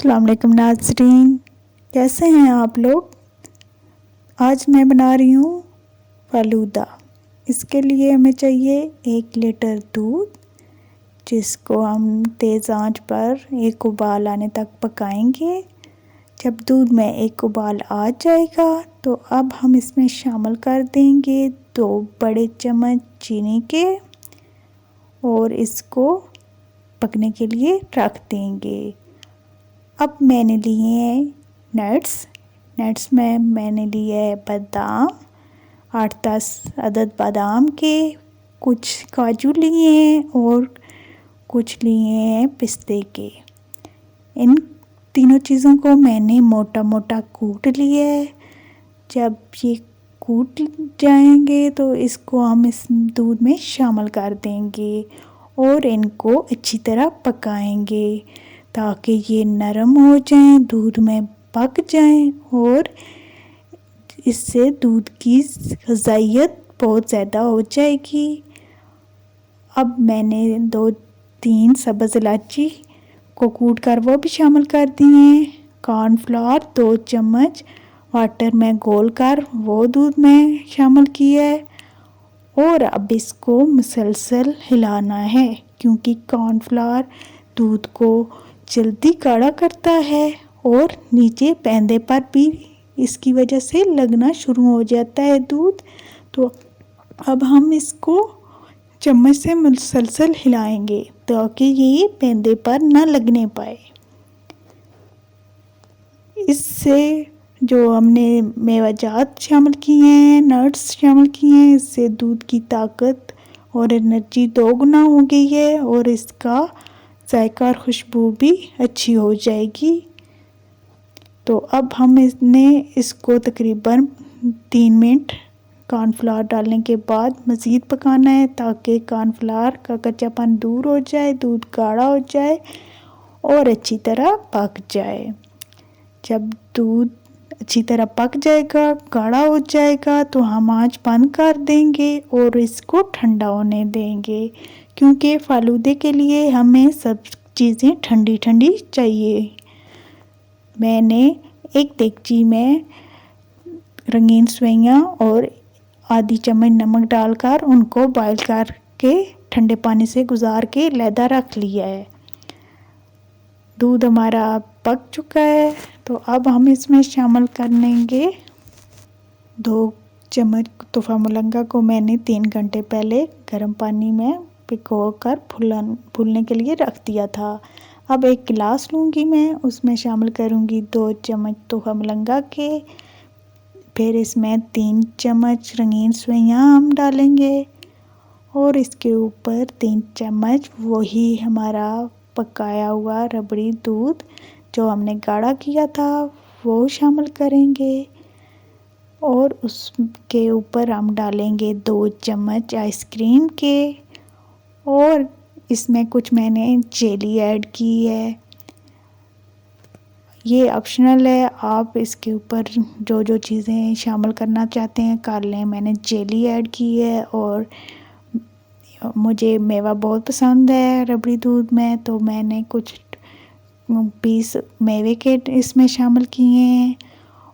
अस्सलाम वालेकुम नाज़रीन, कैसे हैं आप लोग। आज मैं बना रही हूँ फ़ालूदा। इसके लिए हमें चाहिए 1 लीटर दूध, जिसको हम तेज़ आंच पर एक उबाल आने तक पकाएंगे। जब दूध में एक उबाल आ जाएगा तो अब हम इसमें शामिल कर देंगे 2 बड़े चम्मच चीनी के और इसको पकने के लिए रख देंगे। अब मैंने लिए हैं नट्स में मैंने लिए है बादाम, 8-10 अदद बादाम के, कुछ काजू लिए हैं और कुछ लिए हैं पिस्ते के। इन तीनों चीज़ों को मैंने मोटा मोटा कूट लिया है। जब ये कूट जाएंगे तो इसको हम इस दूध में शामिल कर देंगे और इनको अच्छी तरह पकाएंगे ताकि ये नरम हो जाएं, दूध में पक जाएं और इससे दूध की ग़िज़ाइयत बहुत ज़्यादा हो जाएगी। अब मैंने 2-3 सब्ज़ इलायची को कूट कर वो भी शामिल कर दिए हैं। कॉर्नफ्लोर 2 चम्मच वाटर में घोल कर वो दूध में शामिल किया है और अब इसको मुसलसल हिलाना है, क्योंकि कॉर्नफ्लोर दूध को जल्दी गाढ़ा करता है और नीचे पैंदे पर भी इसकी वजह से लगना शुरू हो जाता है दूध। तो अब हम इसको चम्मच से मुसलसल हिलाएंगे ताकि ये पैंदे पर ना लगने पाए। इससे जो हमने मेवाजात शामिल किए हैं, नट्स शामिल किए हैं, इससे दूध की ताकत और एनर्जी 2 गुना हो गई है और इसका जायका और खुशबू भी अच्छी हो जाएगी। तो अब हम इसको तकरीबन 3 मिनट कॉर्नफ्लोर डालने के बाद मज़ीद पकाना है ताकि कॉर्नफ्लोर का कच्चापन दूर हो जाए, दूध गाढ़ा हो जाए और अच्छी तरह पक जाए। जब दूध अच्छी तरह पक जाएगा, गाढ़ा हो जाएगा, तो हम आंच बंद कर देंगे और इसको ठंडा होने देंगे, क्योंकि फ़ालूदे के लिए हमें सब चीज़ें ठंडी ठंडी चाहिए। मैंने एक देगची में रंगीन सेवइयां और आधी चम्मच नमक डालकर उनको बॉईल करके ठंडे पानी से गुजार के लैदा रख लिया है। दूध हमारा पक चुका है, तो अब हम इसमें शामिल कर लेंगे 2 चम्मच तोहफ़ा मुलंगा को मैंने 3 घंटे पहले गर्म पानी में भिगोकर फूलने के लिए रख दिया था। अब एक गिलास लूँगी मैं, उसमें शामिल करूँगी 2 चम्मच तोहफ़ा मुलंगा के, फिर इसमें 3 चम्मच रंगीन सेवइयां हम डालेंगे और इसके ऊपर 3 चम्मच वही हमारा पकाया हुआ रबड़ी दूध जो हमने गाढ़ा किया था वो शामिल करेंगे और उसके ऊपर हम डालेंगे 2 चम्मच आइसक्रीम के और इसमें कुछ मैंने जेली ऐड की है। ये ऑप्शनल है, आप इसके ऊपर जो जो चीज़ें शामिल करना चाहते हैं कर लें। मैंने जेली ऐड की है और मुझे मेवा बहुत पसंद है रबड़ी दूध में, तो मैंने कुछ पीस मेवे के इसमें शामिल किए हैं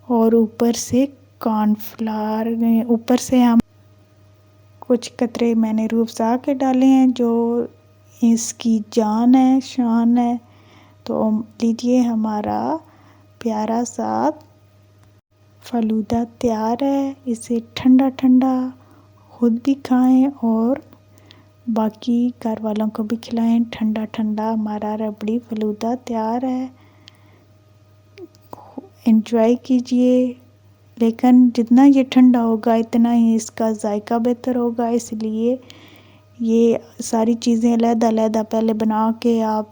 और ऊपर से कॉर्नफ्लावर, ऊपर से हम कुछ कतरे मैंने रूह अफ़ज़ा के डाले हैं जो इसकी जान है, शान है। तो लीजिए, हमारा प्यारा सा फ़ालूदा तैयार है। इसे ठंडा ठंडा खुद भी खाएं और बाकी घर वालों को भी खिलाएं। ठंडा ठंडा हमारा रबड़ी फ़ालूदा तैयार है, एंजॉय कीजिए। लेकिन जितना ये ठंडा होगा इतना ही इसका जायका बेहतर होगा, इसलिए ये सारी चीज़ें अलग-अलग पहले बना के आप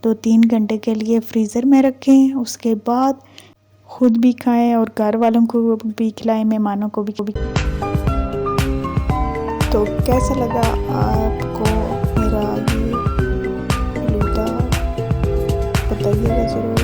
2-3 घंटे के लिए फ्रीज़र में रखें। उसके बाद खुद भी खाएं और घर वालों को भी खिलाएं, मेहमानों को भी। तो कैसा लगा आपको मेरा ये फ़ालूदा, बताइएगा ज़रूर।